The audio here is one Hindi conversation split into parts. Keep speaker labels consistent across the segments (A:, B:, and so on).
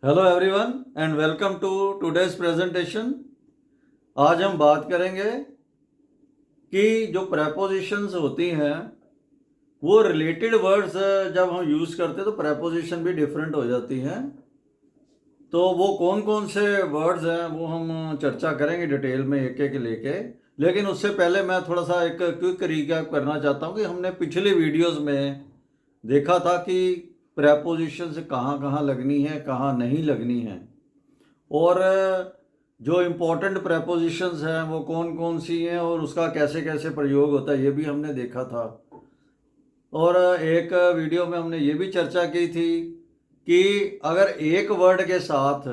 A: Hello everyone and welcome to today's presentation. आज हम बात करेंगे कि जो प्रेपोजिशंस होती हैं वो रिलेटेड वर्ड्स जब हम यूज़ करते हैं तो प्रेपोजिशन भी डिफरेंट हो जाती हैं। तो वो कौन कौन से वर्ड्स हैं वो हम चर्चा करेंगे डिटेल में एक एक लेके। लेकिन उससे पहले मैं थोड़ा सा एक क्विक रिकैप करना चाहता हूँ कि हमने पिछले वीडियोस में देखा था कि प्रेपोजिशंस कहाँ कहाँ लगनी है कहाँ नहीं लगनी है, और जो इम्पोर्टेंट प्रेपोजिशंस हैं वो कौन कौन सी हैं और उसका कैसे कैसे प्रयोग होता है ये भी हमने देखा था। और एक वीडियो में हमने ये भी चर्चा की थी कि अगर एक वर्ड के साथ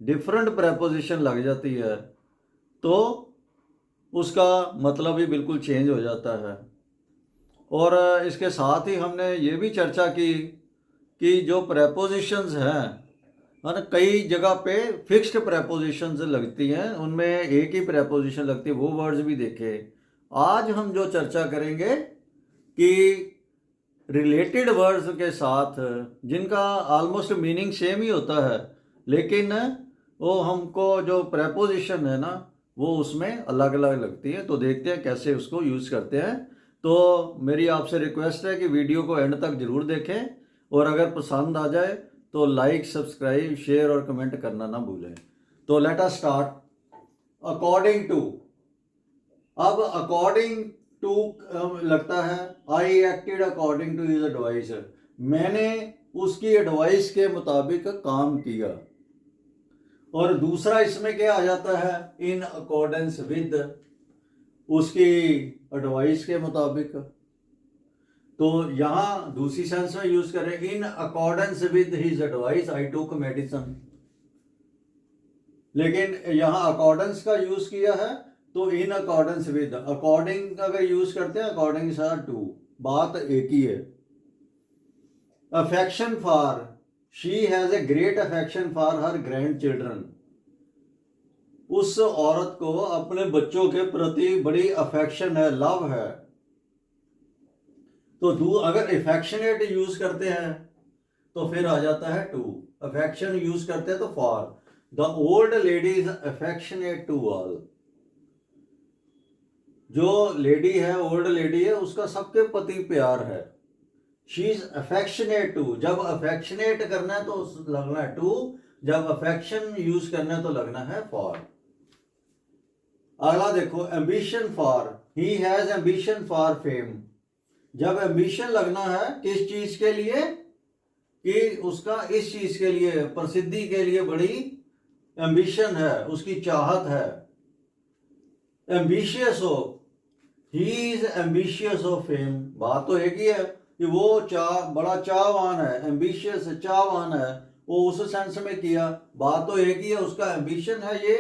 A: डिफरेंट प्रेपोजिशन लग जाती है तो उसका मतलब ही बिल्कुल चेंज हो जाता है। और इसके साथ ही हमने ये भी चर्चा की कि जो प्रेपोजिशंस हैं है ना, कई जगह पे फिक्स्ड प्रेपोजिशंस लगती हैं, उनमें एक ही प्रेपोजिशन लगती है, वो वर्ड्स भी देखे। आज हम जो चर्चा करेंगे कि रिलेटेड वर्ड्स के साथ जिनका ऑलमोस्ट मीनिंग सेम ही होता है लेकिन वो हमको जो प्रेपोजिशन है ना वो उसमें अलग अलग लगती है, तो देखते हैं कैसे उसको यूज़ करते हैं। तो मेरी आपसे रिक्वेस्ट है कि वीडियो को एंड तक ज़रूर देखें और अगर पसंद आ जाए तो लाइक सब्सक्राइब शेयर और कमेंट करना ना भूलें। तो let us start. According to, अब अकॉर्डिंग टू लगता है I acted according to his advice, मैंने उसकी एडवाइस के मुताबिक काम किया। और दूसरा इसमें क्या आ जाता है, इन अकॉर्डेंस विद, उसकी एडवाइस के मुताबिक। तो यहां दूसरी सेंस में यूज करें, in accordance with his advice I took medicine. लेकिन यहां अकॉर्डेंस का यूज किया है तो इन अकॉर्डेंस विद, अकॉर्डिंग अगर यूज करते हैं अकॉर्डिंग टू, बात एक ही है। Affection for, she has a great affection for her grand children, उस औरत को अपने बच्चों के प्रति बड़ी अफेक्शन है, लव है। तो डू अगर अफेक्शनेट यूज करते हैं तो फिर आ जाता है टू, अफेक्शन यूज करते हैं तो for. The old lady is affectionate to all, जो लेडी है ओल्ड लेडी है उसका सबके प्रति प्यार है। शी इज अफेक्शनेट टू, जब अफेक्शनेट करना है तो लगना है टू, जब अफेक्शन यूज करना है तो लगना है फॉर। अगला देखो, ambition for, he has ambition for fame, जब एम्बिशन लगना है किस चीज के लिए, कि उसका इस चीज के लिए प्रसिद्धि के लिए बड़ी एम्बिशन है, उसकी चाहत है। एम्बिशियस हो, he is ambitious of fame, बात तो एक ही है कि वो बड़ा चाहवान है, एम्बिशियस चाहवान है, वो उस सेंस में किया, बात तो एक ही है, उसका एम्बिशन है ये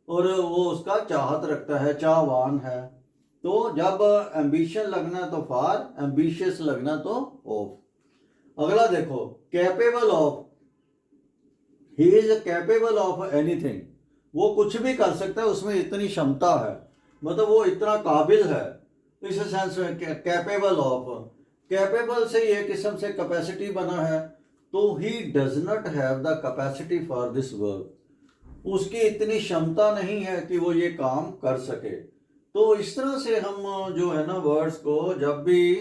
A: और वो उसका चाहत रखता है, चाहवान है। तो जब एम्बिशन लगना तो फॉर, एम्बिशियस लगना तो ऑफ। अगला देखो, capable of, he is capable of anything, वो कुछ भी कर सकता है, उसमें इतनी क्षमता है, मतलब वो इतना काबिल है, इस सेंस में कैपेबल ऑफ। कैपेबल से ये किस्म से कैपेसिटी बना है, तो he does not have the capacity for this work, उसकी इतनी क्षमता नहीं है कि वो ये काम कर सके। तो इस तरह से हम जो है ना वर्ड्स को जब भी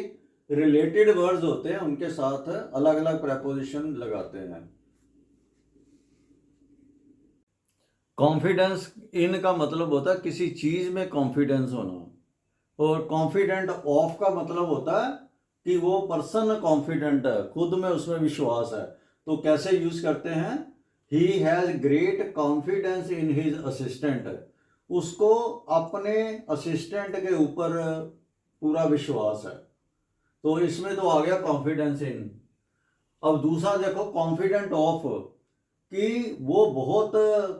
A: रिलेटेड वर्ड्स होते हैं उनके साथ अलग अलग प्रेपोजिशन लगाते हैं। कॉन्फिडेंस, इन का मतलब होता है किसी चीज में कॉन्फिडेंस होना, और कॉन्फिडेंट ऑफ का मतलब होता है कि वो पर्सन कॉन्फिडेंट है, खुद में उसमें विश्वास है। तो कैसे यूज करते हैं, he has great confidence in his assistant, उसको अपने असिस्टेंट के ऊपर पूरा विश्वास है। तो इसमें तो आ गया कॉन्फिडेंस इन। अब दूसरा देखो, कॉन्फिडेंट ऑफ, कि वो बहुत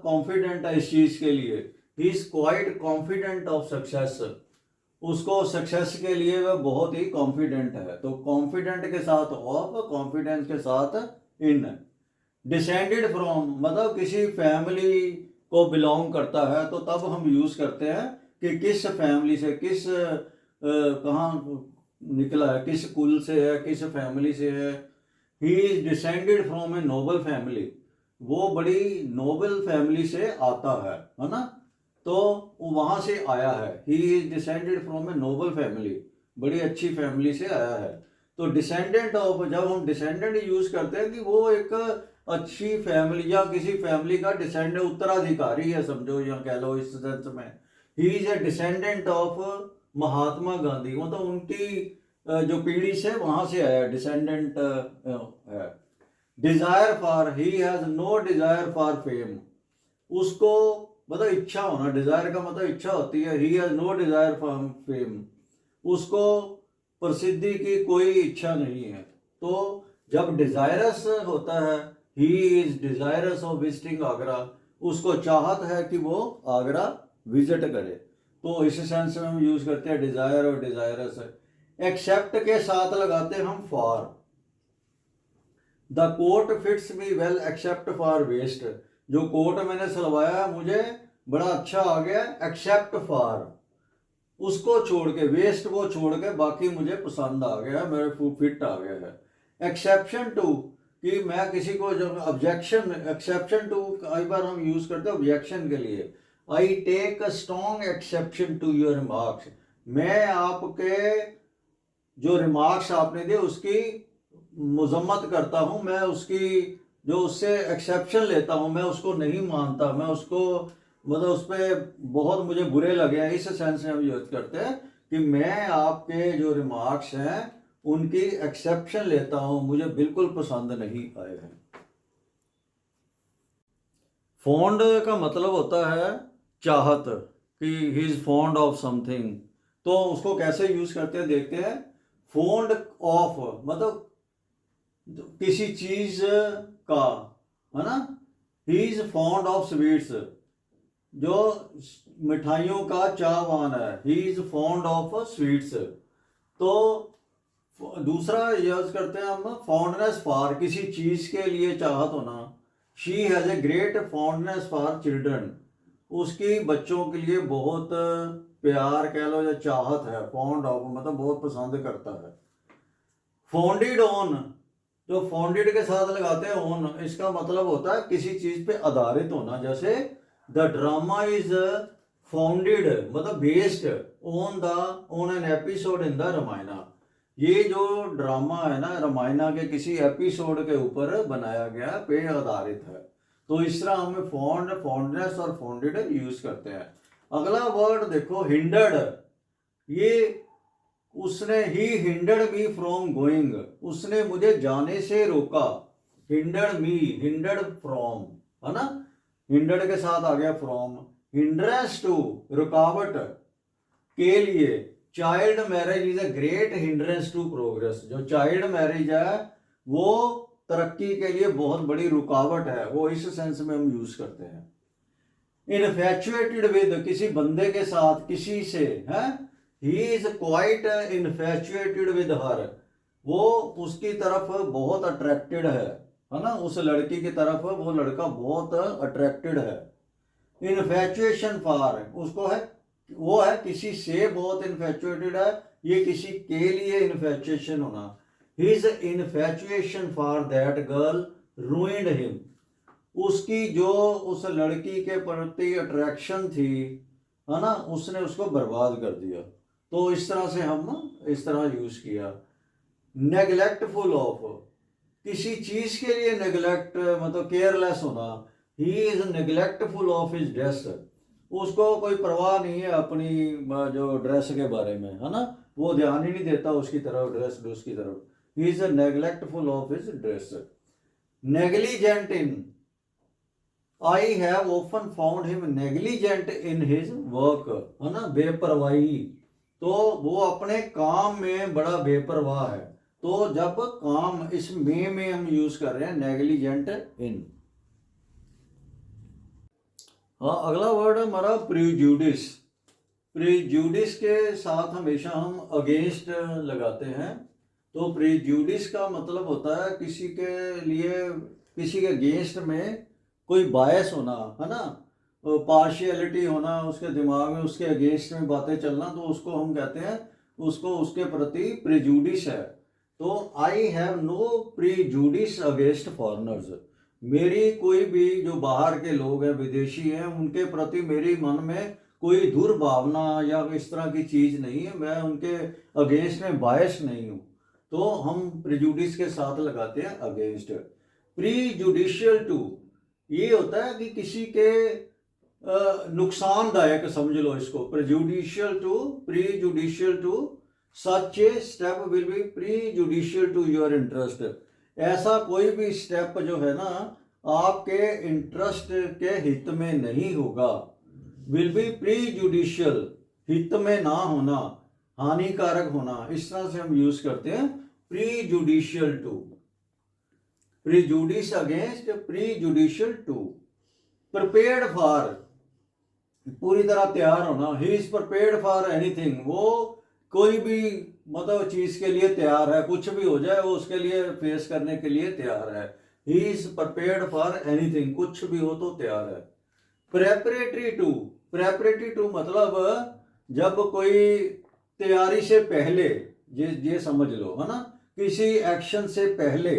A: कॉन्फिडेंट है इस चीज के लिए, ही is quite confident of success, उसको सक्सेस के लिए वह बहुत ही कॉन्फिडेंट है। तो कॉन्फिडेंट के साथ ऑफ, कॉन्फिडेंस के साथ इन। डिसेंडेड फ्रॉम, मतलब किसी फैमिली को बिलोंग करता है, तो तब हम यूज करते हैं कि किस फैमिली से, किस कहाँ निकला है, किस कुल से है, किस फैमिली से है। He is descended from a noble family, वो बड़ी नोबल फैमिली से आता है ना, तो वो वहाँ से आया है, he is descended from a noble family, बड़ी अच्छी फैमिली से आया है। तो डिसेंडेंट ऑफ, जब हम डिसेंडेंट यूज करते हैं कि वो एक अच्छी फैमिली या किसी फैमिली का डिसेंडेंट, उत्तराधिकारी है समझो, या कह लो इस सेंस में, he is a descendant of Mahatma Gandhi, मतलब उनकी जो पीढ़ी से वहां से आया, डिसेंडेंट है। Desire for, he has no desire for fame, उसको मतलब इच्छा होना, डिजायर का मतलब इच्छा होती है, he has no desire for fame, उसको प्रसिद्धि की कोई इच्छा नहीं है। तो जब डिजायरस होता है, he is desirous of visiting Agra, उसको चाहत है कि वो आगरा विजिट करे, तो इस सेंस में हम यूज करते हैं डिजायर और डिजायरस। एक्सेप्ट के साथ लगाते हैं हम for, the coat fits me well except for waist, जो कोट मैंने सिलवाया मुझे बड़ा अच्छा आ गया एक्सेप्ट फॉर, उसको छोड़ के, वेस्ट को छोड़ के बाकी मुझे पसंद आ गया, मेरे फिट आ गया है। एक्सेप्शन टू, कि मैं किसी को जब ऑब्जेक्शन, एक्सेप्शन टू कई बार हम यूज करते हैं ऑब्जेक्शन के लिए, I take a strong exception to your remarks, मैं आपके जो रिमार्क्स आपने दिए उसकी मजम्मत करता हूं, मैं उसकी जो उससे एक्सेप्शन लेता हूं, मैं उसको नहीं मानता, मैं उसको मतलब उस पर बहुत मुझे बुरे लगे हैं, इस सेंस में हम यूज करते हैं कि मैं आपके जो रिमार्क्स हैं उनकी एक्सेप्शन लेता हूं, मुझे बिल्कुल पसंद नहीं आए हैं। फॉन्ड का मतलब होता है चाहत, कि he is fond of something, तो उसको कैसे यूज करते हैं देखते हैं। फॉन्ड ऑफ मतलब किसी चीज का, है ना, he is fond of sweets, जो मिठाइयों का चाहवान है, he is fond of sweets. तो दूसरा यूज करते हैं हम फॉन्डनेस फॉर, किसी चीज के लिए चाहत होना, she has a great fondness for children, उसकी बच्चों के लिए बहुत प्यार कह लो या चाहत है, फॉन्ड ऑफ मतलब बहुत पसंद करता है। फॉन्डेड ऑन, जो फॉन्डेड के साथ लगाते हैं ऑन, इसका मतलब होता है किसी चीज पे आधारित होना, जैसे द ड्रामा इज फाउंडेड मतलब based on an episode in the Ramayana, ये जो ड्रामा है ना रामायण के किसी एपिसोड के ऊपर बनाया गया पे आधारित है। तो इस तरह हमें फॉन्ड, फॉन्डनेस और फॉन्डेड यूज करते हैं। अगला वर्ड देखो हिंडर्ड, ये उसने, ही हिंडर्ड मी फ्रॉम गोइंग, उसने मुझे जाने से रोका, हिंडर्ड मी, हिंडर्ड फ्रॉम, है ना, हिंडर्ड के साथ आ गया फ्रॉम। हिंड्रेंस टू रुकावट के लिए, child marriage is a great hindrance to progress, जो चाइल्ड मैरिज है वो तरक्की के लिए बहुत बड़ी रुकावट है, वो इस सेंस में हम यूज करते हैं। इनफैचुएटेड विद, किसी बंदे के साथ, किसी से है, he is quite infatuated with her, वो उसकी तरफ बहुत अट्रैक्टेड है ना, उस लड़की की तरफ वो लड़का बहुत अट्रैक्टेड है। इनफैचुएशन फॉर, उसको है, वो है किसी से बहुत इन्फैचुएटेड है, ये किसी के लिए इन्फैचुएशन होना। His infatuation for that girl ruined him, उसकी जो उस लड़की के प्रति अट्रैक्शन थी, है ना, उसने उसको बर्बाद कर दिया। तो इस तरह से हम इस तरह यूज किया। नेग्लेक्टफुल ऑफ, किसी चीज के लिए नेग्लेक्ट मतलब केयरलेस होना, he is neglectful of his dress, उसको कोई परवाह नहीं है अपनी जो ड्रेस के बारे में, है ना, वो ध्यान ही नहीं देता उसकी तरफ, ड्रेस की तरफ, he is neglectful of his dress. Negligent in, I have often found him negligent in his work, है ना, बेपरवाही, तो वो अपने काम में बड़ा बेपरवाह है। तो जब काम इस में हम यूज कर रहे हैं नेग्लिजेंट इन। हाँ, अगला वर्ड है हमारा प्रीजुडिस। प्रीजुडिस के साथ हमेशा हम अगेंस्ट लगाते हैं। तो प्रीजुडिस का मतलब होता है किसी के लिए, किसी के अगेंस्ट में कोई बायस होना, है ना, पार्शियलिटी होना, उसके दिमाग में उसके अगेंस्ट में बातें चलना, तो उसको हम कहते हैं, उसको उसके प्रति प्रीजुडिस है। तो I have no prejudice against foreigners, मेरी कोई भी जो बाहर के लोग हैं, विदेशी हैं, उनके प्रति मेरी मन में कोई दुर्भावना या इस तरह की चीज नहीं है, मैं उनके अगेंस्ट में बायस नहीं हूँ। तो हम प्रिजुडिस के साथ लगाते हैं अगेंस्ट। प्रीजुडिशियल टू ये होता है कि किसी के नुकसानदायक समझ लो इसको। Prejudicial to such a step will be prejudicial to your interest. ऐसा कोई भी स्टेप जो है ना आपके इंटरेस्ट के हित में नहीं होगा। विल बी प्रीजुडिशियल, हित में ना होना, हानिकारक होना, इस तरह से हम यूज करते हैं prejudicial to. Prejudice against, prejudicial to. Prepared for, पूरी तरह तैयार होना। He is prepared for anything, वो कोई भी मतलब चीज के लिए तैयार है, कुछ भी हो जाए वो उसके लिए फेस करने के लिए तैयार है। He is prepared for anything, कुछ भी हो तो तैयार है। प्रेपरेटरी टू, प्रेपरेटरी टू मतलब जब कोई तैयारी से पहले, ये समझ लो है ना, किसी एक्शन से पहले।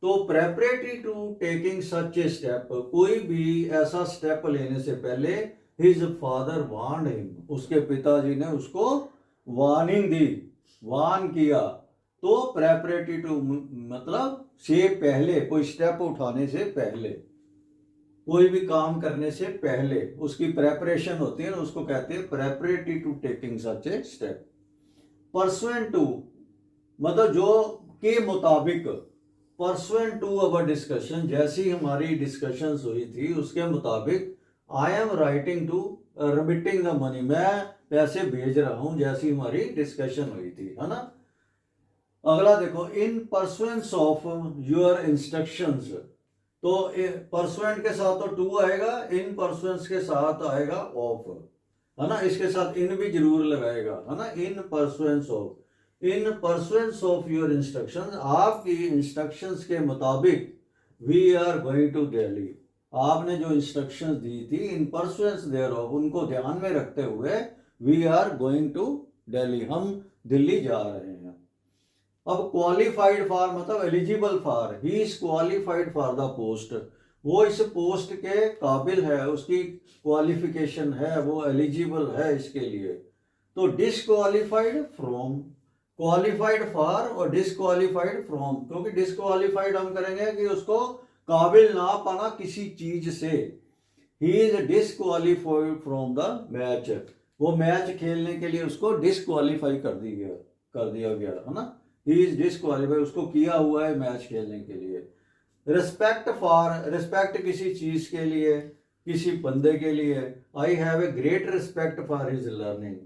A: तो preparatory to taking such a step, कोई भी ऐसा स्टेप लेने से पहले हिज फादर वार्नड हिम, उसके पिताजी ने उसको वार्निंग दी, वार्न किया। तो प्रेपरेटरी टू मतलब से पहले, कोई स्टेप उठाने से पहले, कोई भी काम करने से पहले उसकी प्रेपरेशन होती है ना, उसको कहते हैं preparatory to taking such a step. Pursuant to मतलब जो के मुताबिक, परसुएंट टू अवर डिस्कशन, जैसी हमारी डिस्कशंस हुई थी उसके मुताबिक। I am writing to remitting the money, मैं पैसे भेज रहा हूं, जैसी हमारी डिस्कशन हुई थी, है ना। अगला देखो, इन परसुएंस ऑफ योर इंस्ट्रक्शंस। तो परसुएंट के साथ तो टू आएगा, इन परसुएंस के साथ आएगा ऑफ, है ना। इसके साथ इन भी जरूर लगाएगा, है ना। In pursuance of, in pursuance of your instructions, आपकी इंस्ट्रक्शंस के मुताबिक। We are going to Delhi, आपने जो इंस्ट्रक्शंस दी थी, इन परसुएंस देयर ऑफ, उनको ध्यान में रखते हुए we are going to Delhi, हम दिल्ली जा रहे हैं। अब क्वालिफाइड फॉर मतलब eligible for, he is qualified for the post, वो इस पोस्ट के काबिल है, उसकी क्वालिफिकेशन है, वो एलिजिबल है इसके लिए। तो डिसक्वालिफाइड फ्रॉम, क्वालिफाइड फॉर और डिसक्वालिफाइड फ्रॉम, क्योंकि डिसक्वालिफाइड हम करेंगे कि उसको काबिल ना पाना किसी चीज से। He is disqualified from the match, वो मैच खेलने के लिए उसको डिसक्वालीफाई कर दिया गया, है ना। ही इज डिसक्वालीफाई, उसको किया हुआ है मैच खेलने के लिए। रिस्पेक्ट फॉर, रिस्पेक्ट किसी चीज के लिए, किसी बंदे के लिए। I have a great respect for his learning,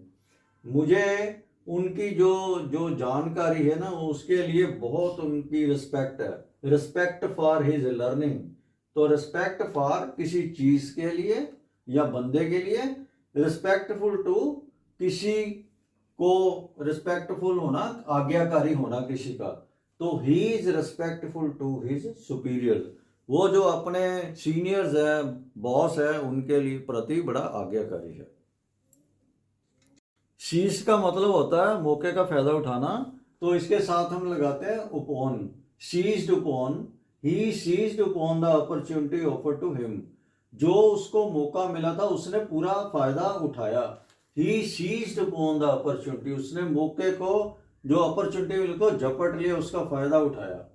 A: मुझे उनकी जो जो जानकारी है ना उसके लिए बहुत उनकी रिस्पेक्ट है। रिस्पेक्ट फॉर हिज लर्निंग, तो रिस्पेक्ट फॉर किसी चीज के लिए या बंदे के लिए। रिस्पेक्टफुल टू, किसी को रिस्पेक्टफुल होना, आज्ञाकारी होना किसी का। तो he is respectful to his superior, वो जो अपने सीनियर्स है, बॉस है, उनके लिए प्रति बड़ा आज्ञाकारी है। सीज का मतलब होता है मौके का फायदा उठाना, तो इसके साथ हम लगाते हैं upon, seized upon, he seized upon the opportunity offered to him, जो उसको मौका मिला था उसने पूरा फायदा उठाया। he seized upon the opportunity, उसने मौके को, जो अपॉर्चुनिटी मिली को झपट लिया, उसका फायदा उठाया।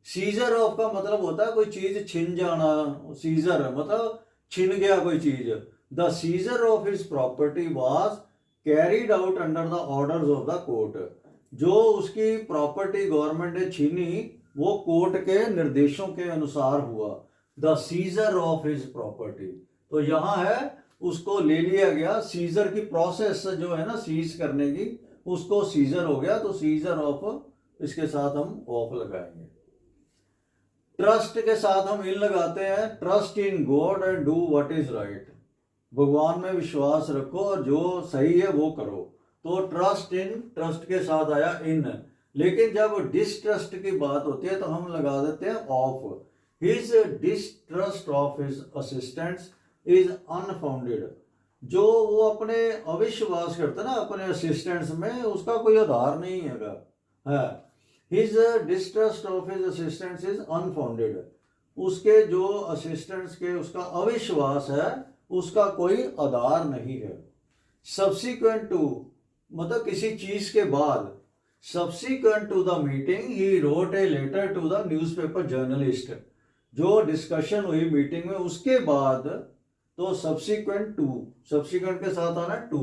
A: सीजर ऑफ का मतलब होता है कोई चीज छिन जाना, सीजर मतलब छिन गया कोई चीज। The seizure of his property was carried out under the orders of the court, जो उसकी प्रॉपर्टी गवर्नमेंट ने छीनी वो कोर्ट के निर्देशों के अनुसार हुआ। The seizure of his property, तो यहाँ है उसको ले लिया गया, सीजर की प्रोसेस जो है ना सीज करने की, उसको सीजर हो गया, तो सीजर ऑफ, इसके साथ हम ऑफ लगाएंगे। ट्रस्ट के साथ हम इन लगाते हैं, trust in God and do what is right, भगवान में विश्वास रखो और जो सही है वो करो। तो ट्रस्ट इन, ट्रस्ट के साथ आया इन। लेकिन जब डिस्ट्रस्ट की बात होती है तो हम लगा देते हैं of. His distrust of his assistants is unfounded, जो वो अपने अविश्वास करते ना अपने असिस्टेंट्स में, उसका कोई आधार नहीं है। His distrust of his assistants is unfounded, उसके जो असिस्टेंट्स के उसका अविश्वास है उसका कोई आधार नहीं है। सब्सिक्वेंट टू मतलब किसी चीज के बाद, subsequent to the meeting he wrote a letter to the newspaper journalist, जो डिस्कशन हुई मीटिंग में उसके बाद, तो सब्सिक्वेंट टू, सब्सिक्वेंट के साथ आना to,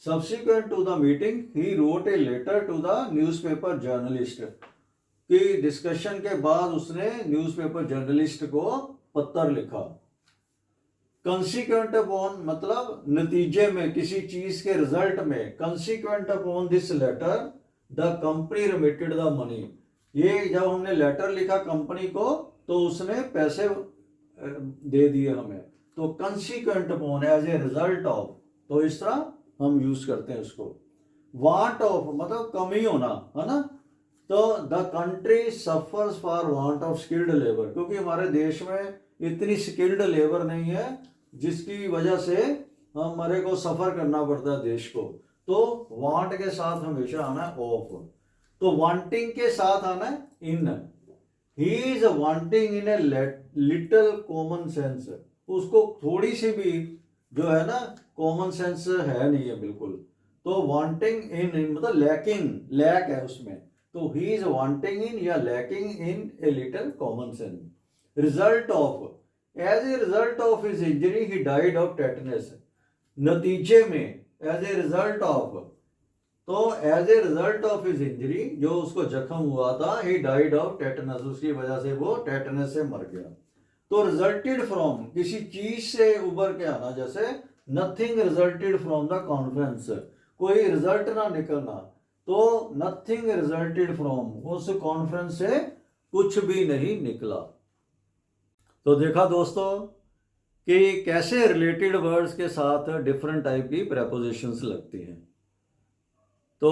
A: subsequent to the meeting he wrote a letter to the newspaper journalist, कि डिस्कशन के बाद उसने न्यूज़पेपर जर्नलिस्ट को पत्र लिखा। कंसिक्वेंट अपॉन मतलब नतीजे में, किसी चीज के रिजल्ट में, consequent upon this letter the company remitted the money, ये जब हमने लेटर लिखा कंपनी को तो उसने पैसे दे दिए हमें, तो consequent upon as a result of, तो इस तरह हम यूज करते हैं उसको। वांट ऑफ मतलब कमी होना, है ना, तो the country suffers for want of skilled labour, क्योंकि हमारे देश में इतनी स्किल्ड लेबर नहीं है जिसकी वजह से हमारे को सफर करना पड़ता है देश को, तो वांट के साथ हमेशा आना है ऑफ, तो वांटिंग के साथ आना है in, he is wanting in a little common sense, उसको थोड़ी सी भी जो है ना कॉमन सेंस है नहीं है बिल्कुल, तो वांटिंग इन मतलब लैकिंग, लैक है उसमें, तो ही इज वांटिंग इन या lacking in a little common sense. Result of, as a result of his injury he died of tetanus, नतीजे में, एज ए रिजल्ट ऑफ, तो as a result of his injury, जो उसको जख्म हुआ था, ही डाइड ऑफ टेटनस, उसकी वजह से वो टेटनस से मर गया। तो रिजल्टेड फ्रॉम किसी चीज से उभर के आना, जैसे nothing resulted from the conference, कोई रिजल्ट ना निकलना, तो नथिंग रिजल्टेड फ्रॉम, उस कॉन्फ्रेंस से कुछ भी नहीं निकला। तो देखा दोस्तों कि कैसे रिलेटेड वर्ड्स के साथ डिफरेंट टाइप की प्रेपोजिशंस लगती हैं। तो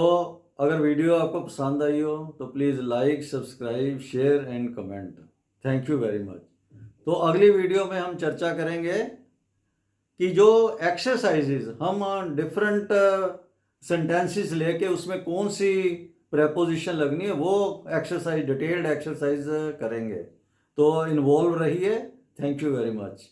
A: अगर वीडियो आपको पसंद आई हो तो please like, subscribe, share and comment. Thank you very much. तो अगली वीडियो में हम चर्चा करेंगे कि जो एक्सरसाइजेज हम डिफरेंट सेंटेंसेस लेके उसमें कौन सी प्रेपोजिशन लगनी है, वो एक्सरसाइज, डिटेल्ड एक्सरसाइज करेंगे। तो इन्वॉल्व रहिए। Thank you very much.